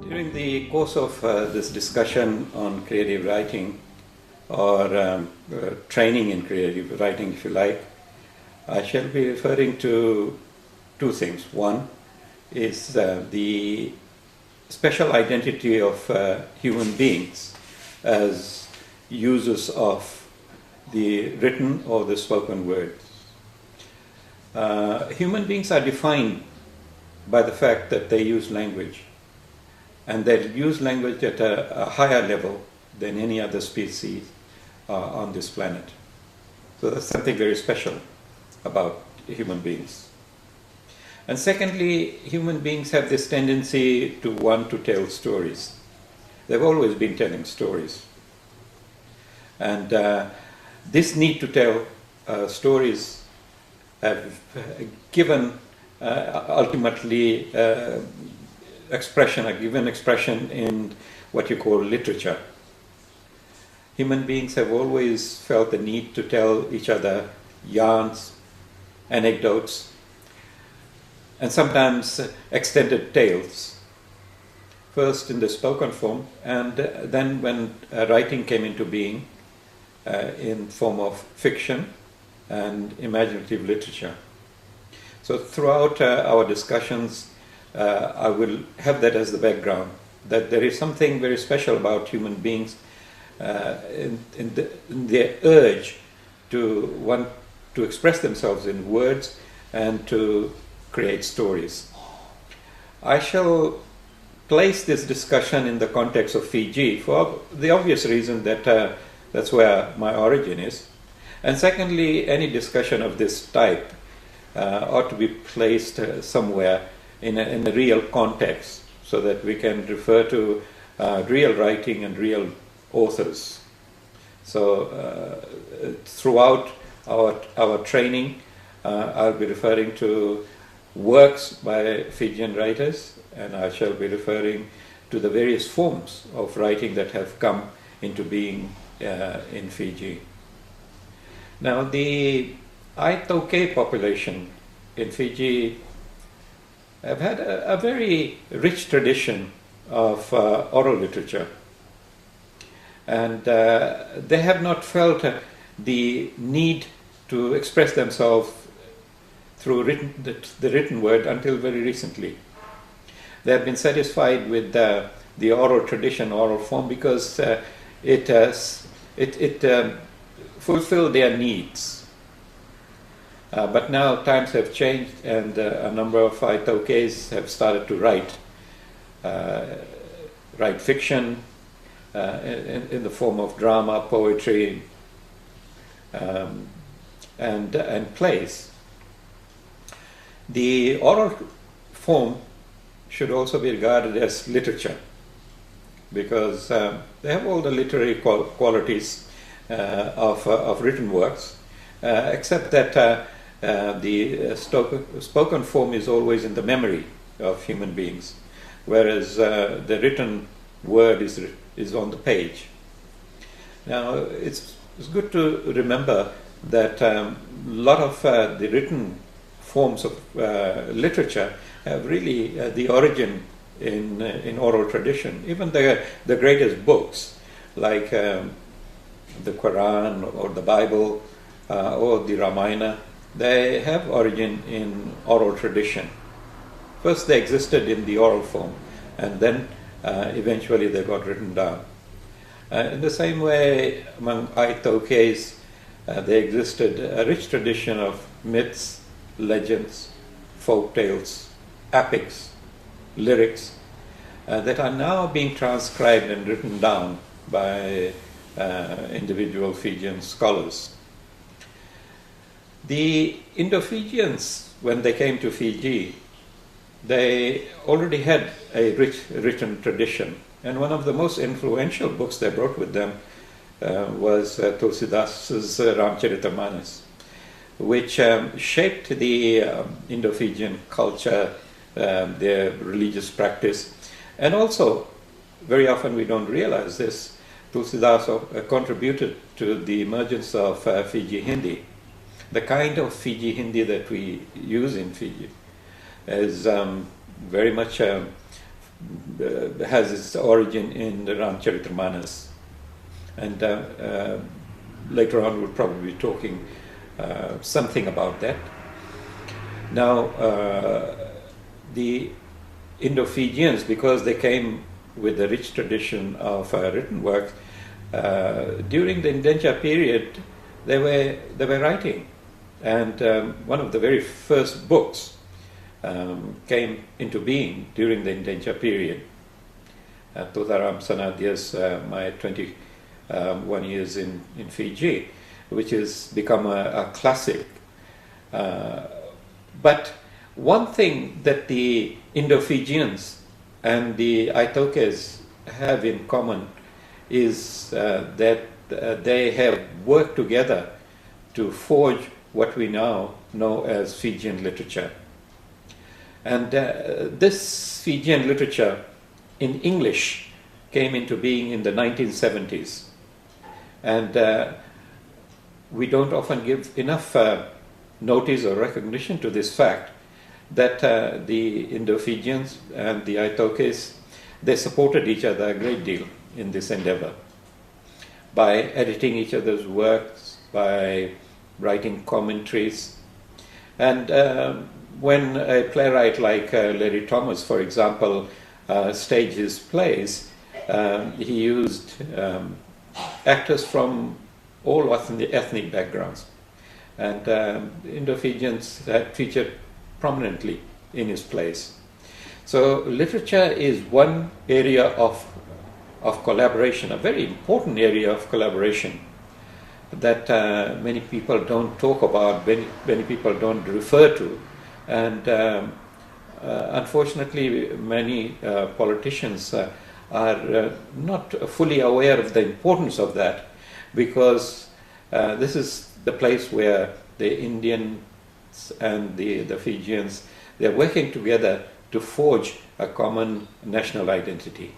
During the course of this discussion on creative writing or training in creative writing, if you like, I shall be referring to two things. One is the special identity of human beings as users of the written or the spoken word. Human beings are defined by the fact that they use language, and they use language at a higher level than any other species on this planet. So that's something very special about human beings. And secondly, human beings have this tendency to want to tell stories. They've always been telling stories. And this need to tell stories have given ultimately given expression in what you call literature. Human beings have always felt the need to tell each other yarns, anecdotes, and sometimes extended tales. First in the spoken form, and then when writing came into being in form of fiction and imaginative literature. So throughout our discussions, I will have that as the background, that there is something very special about human beings in their urge to want to express themselves in words and to create stories. I shall place this discussion in the context of Fiji for the obvious reason that that's where my origin is. And secondly, any discussion of this type ought to be placed somewhere in a real context so that we can refer to real writing and real authors. So throughout our training, I'll be referring to works by Fijian writers, and I shall be referring to the various forms of writing that have come into being in Fiji. Now, the Aitoke population in Fiji have had a very rich tradition of oral literature, and they have not felt the need to express themselves through the written word until very recently. They have been satisfied with the oral tradition, oral form, because it fulfilled their needs. But now times have changed, and a number of Aitokes have started to write fiction in the form of drama, poetry, and plays. The oral form should also be regarded as literature, because they have all the literary qualities of written works, except that the spoken form is always in the memory of human beings, whereas the written word is on the page. Now, it's good to remember that a lot of the written forms of literature have really the origin in oral tradition. Even the greatest books, like the Quran or the Bible or the Ramayana, they have origin in oral tradition. First they existed in the oral form, and then eventually they got written down. In the same way, among Aitokes, there existed a rich tradition of myths, legends, folk tales, epics, lyrics that are now being transcribed and written down by individual Fijian scholars. The Indo-Fijians, when they came to Fiji, they already had a rich written tradition, and one of the most influential books they brought with them was Tulsidas's Ramcharitamanas, which shaped the Indo-Fijian culture, their religious practice, and also, very often we don't realize this, Tulsidas contributed to the emergence of Fiji Hindi. The kind of Fiji Hindi that we use in Fiji is very much has its origin in the Ramcharitramanas. And later on we'll probably be talking something about that. Now, the Indo-Fijians, because they came with a rich tradition of written works, during the indenture period, they were writing. And one of the very first books came into being during the indenture period. Todaram Sanadya's My 21 Years in Fiji, which has become a classic. But one thing that the Indo-Fijians and the Aitokes have in common is that they have worked together to forge what we now know as Fijian literature. And this Fijian literature in English came into being in the 1970s. And we don't often give enough notice or recognition to this fact that the Indo-Fijians and the Aitokes, they supported each other a great deal in this endeavor by editing each other's works, by writing commentaries. And when a playwright like Larry Thomas, for example, staged his plays, he used actors from all ethnic backgrounds. And Indo-Fijians had featured prominently in his plays. So literature is one area of collaboration, a very important area of collaboration that many people don't talk about, many people don't refer to. And unfortunately, many politicians are not fully aware of the importance of that, because this is the place where the Indians and the Fijians, they're working together to forge a common national identity.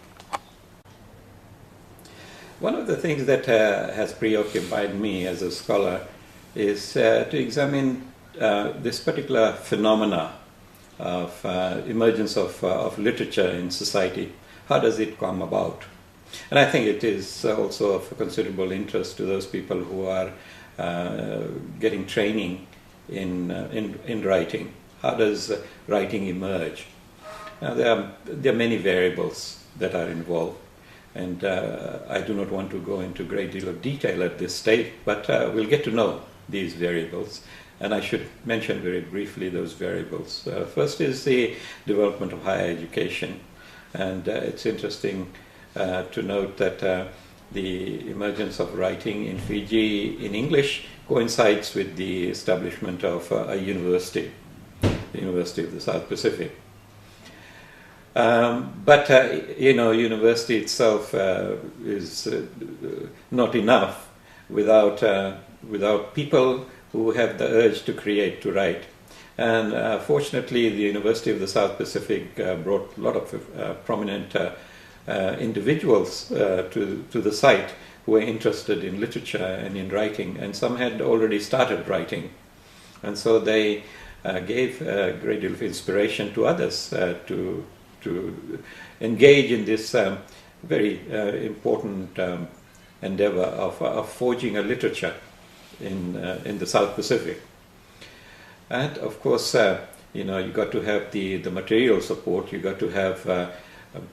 One of the things that has preoccupied me as a scholar is to examine this particular phenomena of emergence of literature in society. How does it come about? And I think it is also of considerable interest to those people who are getting training in writing. How does writing emerge? Now, there are many variables that are involved, and I do not want to go into a great deal of detail at this stage, but we'll get to know these variables. And I should mention very briefly those variables. First is the development of higher education. And it's interesting to note that the emergence of writing in Fiji in English coincides with the establishment of a university, the University of the South Pacific. But university itself is not enough without people who have the urge to create, to write. And fortunately, the University of the South Pacific brought a lot of prominent individuals to the site who were interested in literature and in writing, and some had already started writing. And so they gave a great deal of inspiration to others to engage in this very important endeavor of forging a literature in the South Pacific. And of course, you got to have the material support. You got to have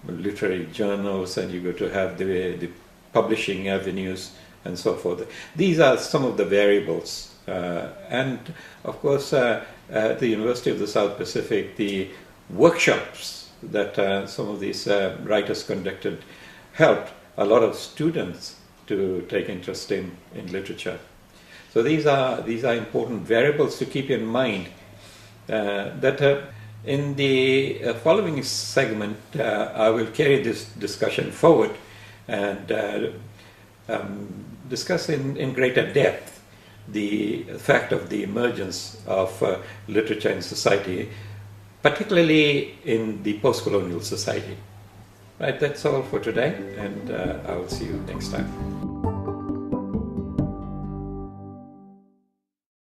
literary journals, and you got to have the publishing avenues and so forth. These are some of the variables. And of course, at the University of the South Pacific, the workshops that some of these writers conducted helped a lot of students to take interest in literature. So these are important variables to keep in mind. That in the following segment, I will carry this discussion forward and discuss in greater depth the fact of the emergence of literature in society, particularly in the post-colonial society. Right, that's all for today, and I will see you next time.